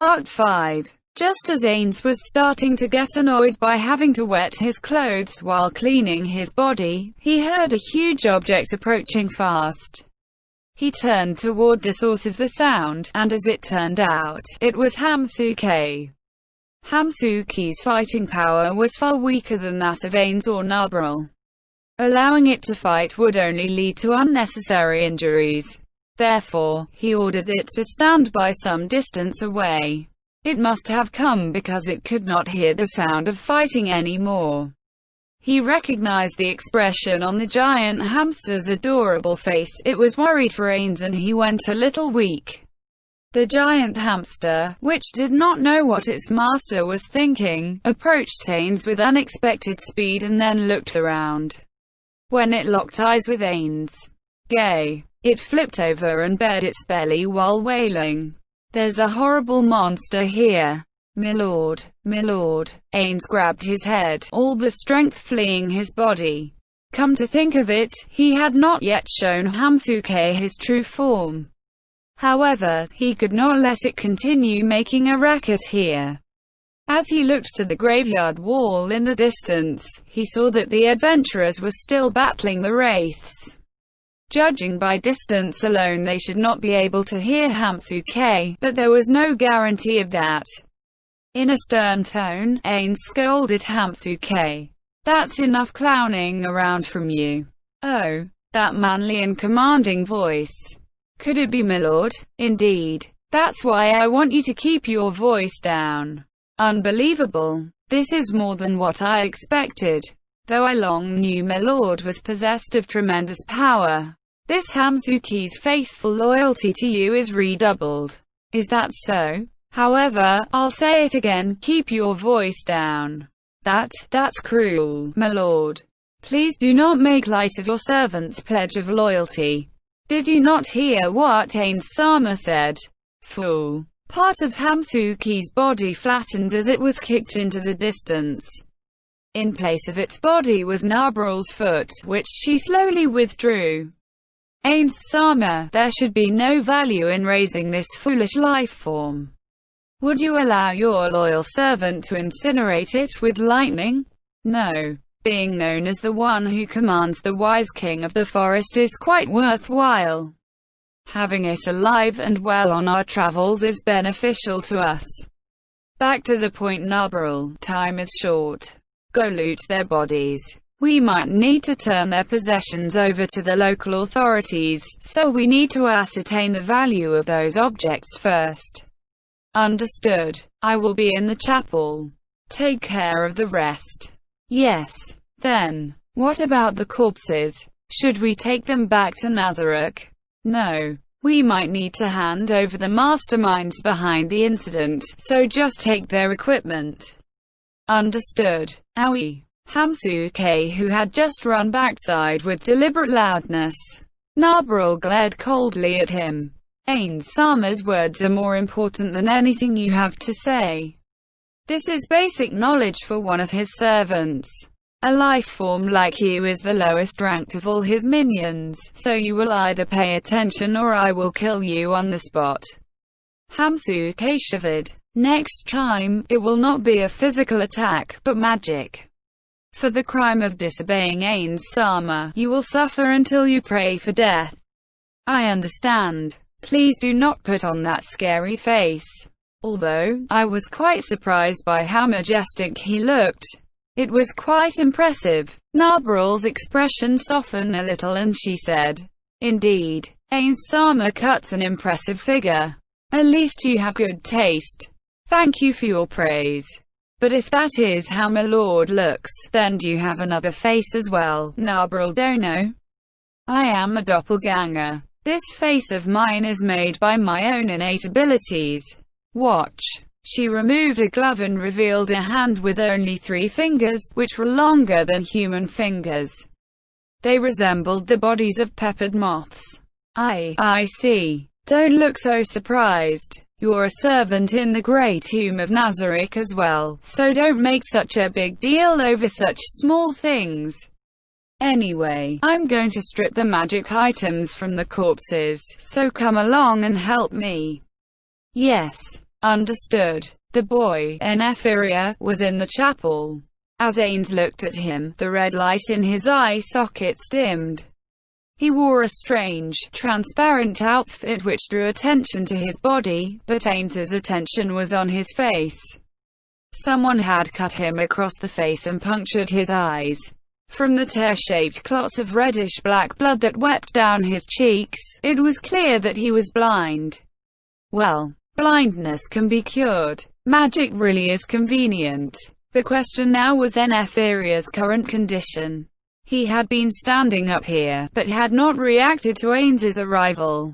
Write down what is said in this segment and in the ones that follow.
Art 5. Just as Ains was starting to get annoyed by having to wet his clothes while cleaning his body, he heard a huge object approaching fast. He turned toward the source of the sound, and as it turned out, it was Hamsuke. Hamsuke's fighting power was far weaker than that of Ains or Nabril. Allowing it to fight would only lead to unnecessary injuries. Therefore, he ordered it to stand by some distance away. It must have come because it could not hear the sound of fighting anymore. He recognized the expression on the giant hamster's adorable face. It was worried for Ains and he went a little weak. The giant hamster, which did not know what its master was thinking, approached Ains with unexpected speed and then looked around. When it locked eyes with Ains, it flipped over and bared its belly while wailing. "There's a horrible monster here. Milord, milord." Ains grabbed his head, all the strength fleeing his body. Come to think of it, he had not yet shown Hamsuke his true form. However, he could not let it continue making a racket here. As he looked to the graveyard wall in the distance, he saw that the adventurers were still battling the wraiths. Judging by distance alone, they should not be able to hear Hamsuke, but there was no guarantee of that. In a stern tone, Ains scolded Hamsuke. "That's enough clowning around from you." Oh, that manly and commanding voice. Could it be milord? Indeed. That's why I want you to keep your voice down. Unbelievable. This is more than what I expected. Though I long knew milord was possessed of tremendous power, this Hamsuke's faithful loyalty to you is redoubled. Is that so? However, I'll say it again, keep your voice down. That's cruel, milord. Please do not make light of your servant's pledge of loyalty. Did you not hear what Ains-sama said? Fool. Part of Hamsuke's body flattened as it was kicked into the distance. In place of its body was Nabril's foot, which she slowly withdrew. Ains-sama, there should be no value in raising this foolish life form. Would you allow your loyal servant to incinerate it with lightning? No. Being known as the one who commands the wise king of the forest is quite worthwhile. Having it alive and well on our travels is beneficial to us. Back to the point, Nabril. Time is short. Go loot their bodies. We might need to turn their possessions over to the local authorities, so we need to ascertain the value of those objects first. Understood. I will be in the chapel. Take care of the rest. Yes. Then, what about the corpses? Should we take them back to Nazareth? No. We might need to hand over the masterminds behind the incident, so just take their equipment. Understood. Owie. Hamsuke, who had just run backside with deliberate loudness. Nabril glared coldly at him. Ains-sama's words are more important than anything you have to say. This is basic knowledge for one of his servants. A life form like you is the lowest ranked of all his minions, so you will either pay attention or I will kill you on the spot. Hamsuke shivered. Next time, it will not be a physical attack, but magic. For the crime of disobeying Ains-sama, you will suffer until you pray for death. I understand. Please do not put on that scary face. Although, I was quite surprised by how majestic he looked. It was quite impressive. Nabril's expression softened a little and she said, "Indeed, Ains-sama cuts an impressive figure. At least you have good taste. Thank you for your praise. But if that is how my lord looks, then do you have another face as well, Nabril Dono? I am a doppelganger. This face of mine is made by my own innate abilities. Watch." She removed a glove and revealed a hand with only 3 fingers, which were longer than human fingers. They resembled the bodies of peppered moths. I see. Don't look so surprised. You're a servant in the Great Tomb of Nazareth as well, so don't make such a big deal over such small things. Anyway, I'm going to strip the magic items from the corpses, so come along and help me. Yes. Understood. The boy, Neferia, was in the chapel. As Ains looked at him, the red light in his eye sockets dimmed. He wore a strange, transparent outfit which drew attention to his body, but Ains's attention was on his face. Someone had cut him across the face and punctured his eyes. From the tear-shaped clots of reddish-black blood that wept down his cheeks, it was clear that he was blind. Well, blindness can be cured. Magic really is convenient. The question now was Neferia's current condition. He had been standing up here, but had not reacted to Ains's arrival.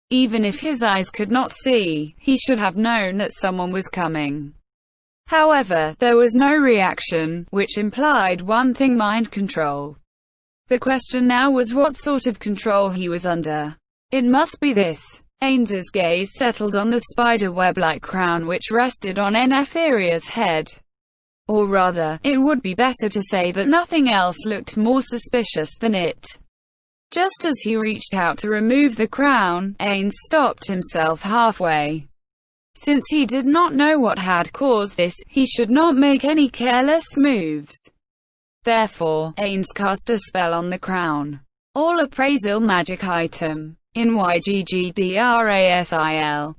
Even if his eyes could not see, he should have known that someone was coming. However, there was no reaction, which implied one thing: mind control. The question now was what sort of control he was under. It must be this. Ains's gaze settled on the spider-web-like crown which rested on Neferia's head. Or rather, it would be better to say that nothing else looked more suspicious than it. Just as he reached out to remove the crown, Ains stopped himself halfway. Since he did not know what had caused this, he should not make any careless moves. Therefore, Ains cast a spell on the crown. All appraisal magic item. In YGGDRASIL,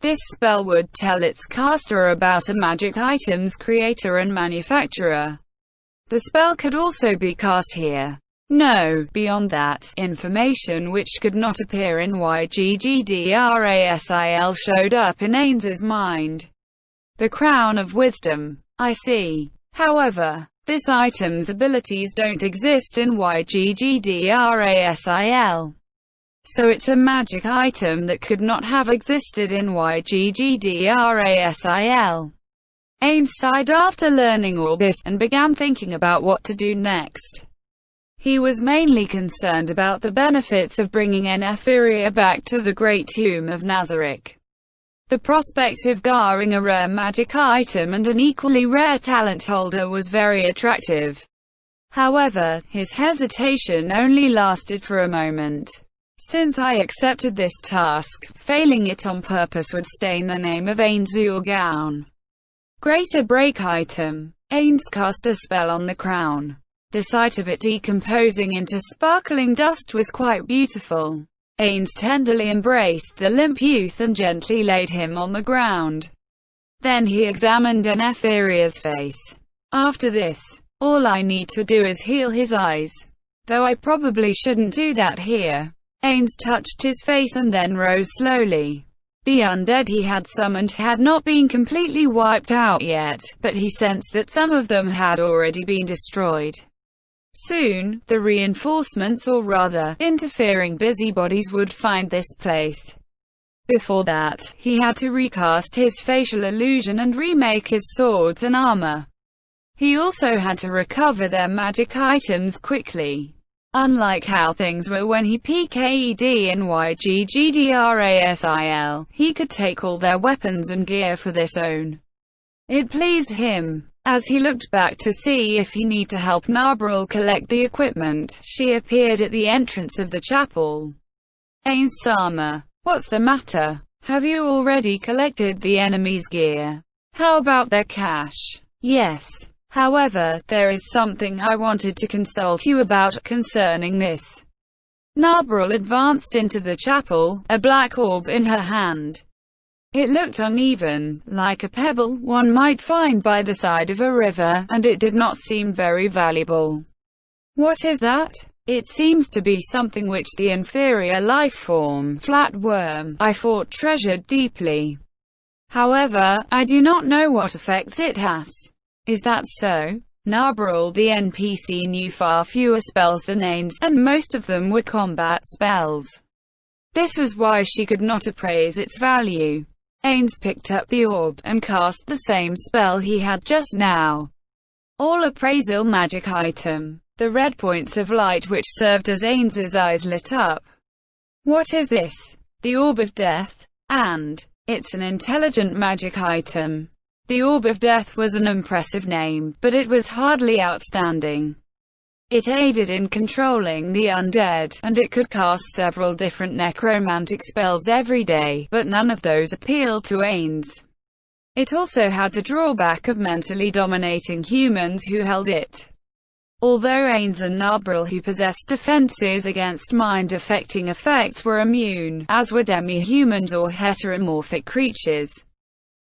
this spell would tell its caster about a magic item's creator and manufacturer. The spell could also be cast here. No, beyond that, information which could not appear in YGGDRASIL showed up in Ains's mind. The Crown of Wisdom. I see. However, this item's abilities don't exist in YGGDRASIL. So it's a magic item that could not have existed in YGGDRASIL. Ains sighed after learning all this, and began thinking about what to do next. He was mainly concerned about the benefits of bringing Neferia back to the Great Tomb of Nazarick. The prospect of garnering a rare magic item and an equally rare talent holder was very attractive. However, his hesitation only lasted for a moment. Since I accepted this task, failing it on purpose would stain the name of Ains Urgaon. Greater break item. Ains cast a spell on the crown. The sight of it decomposing into sparkling dust was quite beautiful. Ains tenderly embraced the limp youth and gently laid him on the ground. Then he examined Neferia's face. After this, all I need to do is heal his eyes. Though I probably shouldn't do that here. Ains touched his face and then rose slowly. The undead he had summoned had not been completely wiped out yet, but he sensed that some of them had already been destroyed. Soon, the reinforcements, or rather, interfering busybodies, would find this place. Before that, he had to recast his facial illusion and remake his swords and armor. He also had to recover their magic items quickly. Unlike how things were when he PKED in YGGDRASIL, he could take all their weapons and gear for this own. It pleased him. As he looked back to see if he need to help Nabril collect the equipment, she appeared at the entrance of the chapel. Ains-sama, what's the matter? Have you already collected the enemy's gear? How about their cash? Yes. However, there is something I wanted to consult you about concerning this. Nabril advanced into the chapel, a black orb in her hand. It looked uneven, like a pebble one might find by the side of a river, and it did not seem very valuable. What is that? It seems to be something which the inferior life form, flatworm, I thought treasured deeply. However, I do not know what effects it has. Is that so? Nabril the NPC knew far fewer spells than Ains, and most of them were combat spells. This was why she could not appraise its value. Ains picked up the orb, and cast the same spell he had just now. All appraisal magic item. The red points of light which served as Ains's eyes lit up. What is this? The Orb of Death? And it's an intelligent magic item. The Orb of Death was an impressive name, but it was hardly outstanding. It aided in controlling the undead, and it could cast several different necromantic spells every day, but none of those appealed to Ains. It also had the drawback of mentally dominating humans who held it. Although Ains and Nabril, who possessed defenses against mind-affecting effects, were immune, as were demi-humans or heteromorphic creatures.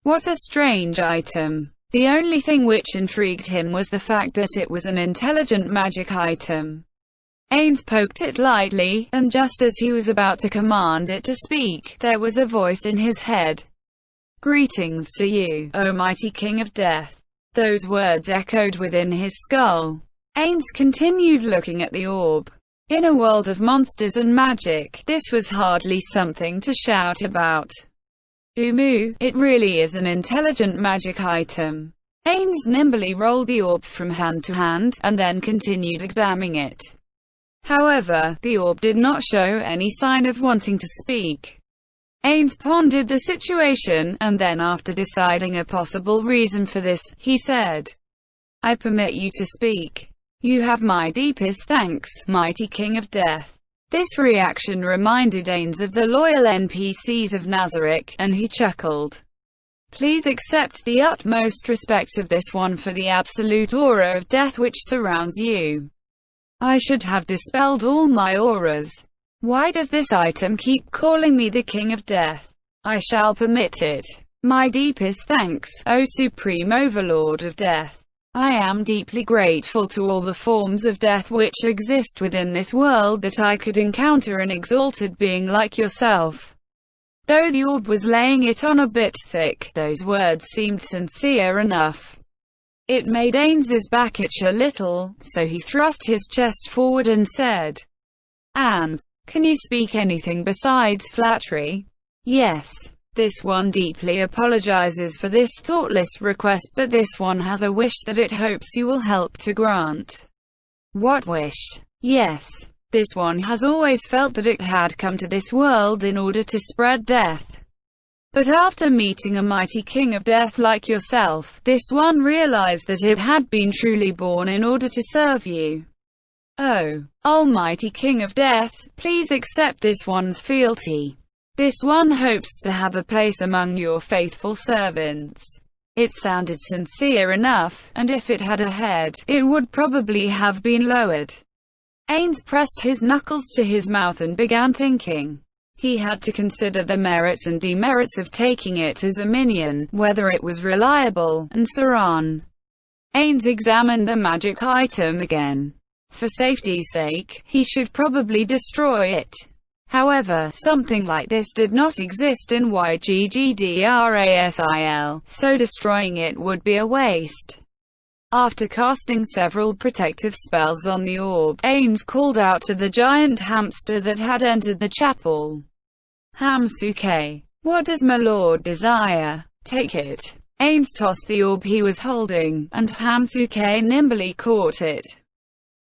What a strange item. The only thing which intrigued him was the fact that it was an intelligent magic item. Ains poked it lightly, and just as he was about to command it to speak, there was a voice in his head. "Greetings to you, O mighty King of Death." Those words echoed within his skull. Ains continued looking at the orb. In a world of monsters and magic, this was hardly something to shout about. It really is an intelligent magic item. Ains nimbly rolled the orb from hand to hand, and then continued examining it. However, the orb did not show any sign of wanting to speak. Ains pondered the situation, and then after deciding a possible reason for this, he said, "I permit you to speak. You have my deepest thanks, mighty King of Death." This reaction reminded Ains of the loyal NPCs of Nazarick, and he chuckled. "Please accept the utmost respect of this one for the absolute aura of death which surrounds you. I should have dispelled all my auras. Why does this item keep calling me the King of Death? I shall permit it. My deepest thanks, O Supreme Overlord of Death. I am deeply grateful to all the forms of death which exist within this world that I could encounter an exalted being like yourself." Though the orb was laying it on a bit thick, those words seemed sincere enough. It made Ains's back itch a little, so he thrust his chest forward and said, "And can you speak anything besides flattery?" "Yes. This one deeply apologizes for this thoughtless request, but this one has a wish that it hopes you will help to grant." "What wish?" "Yes. This one has always felt that it had come to this world in order to spread death. But after meeting a mighty King of Death like yourself, this one realized that it had been truly born in order to serve you. Oh, almighty King of Death, please accept this one's fealty. This one hopes to have a place among your faithful servants." It sounded sincere enough, and if it had a head, it would probably have been lowered. Ains pressed his knuckles to his mouth and began thinking. He had to consider the merits and demerits of taking it as a minion, whether it was reliable, and so on. Ains examined the magic item again. For safety's sake, he should probably destroy it. However, something like this did not exist in YGGDRASIL, so destroying it would be a waste. After casting several protective spells on the orb, Ains called out to the giant hamster that had entered the chapel. "Hamsuke, what does my lord desire? Take it." Ains tossed the orb he was holding, and Hamsuke nimbly caught it.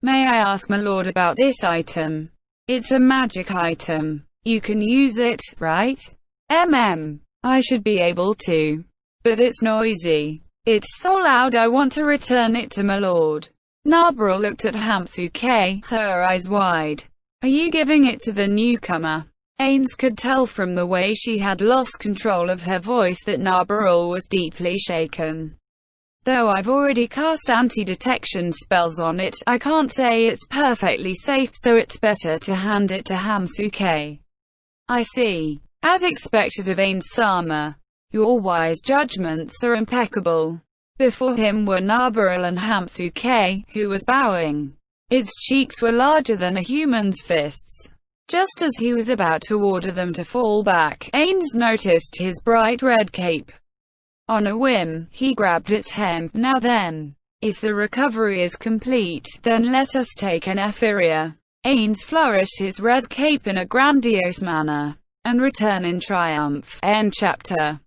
"May I ask my lord about this item? It's a magic item. You can use it, right?" I should be able to. But it's noisy. It's so loud I want to return it to my lord." Nabril looked at Hamsuke, her eyes wide. "Are you giving it to the newcomer?" Ains could tell from the way she had lost control of her voice that Nabril was deeply shaken. "Though I've already cast anti-detection spells on it, I can't say it's perfectly safe, so it's better to hand it to Hamsuke." "I see. As expected of Ains-sama. Your wise judgments are impeccable." Before him were Nabril and Hamsuke, who was bowing. Its cheeks were larger than a human's fists. Just as he was about to order them to fall back, Ains noticed his bright red cape. On a whim, he grabbed its hem. "Now then, if the recovery is complete, then let us take an Ephyria." Ains flourished his red cape in a grandiose manner, and return in triumph. End chapter.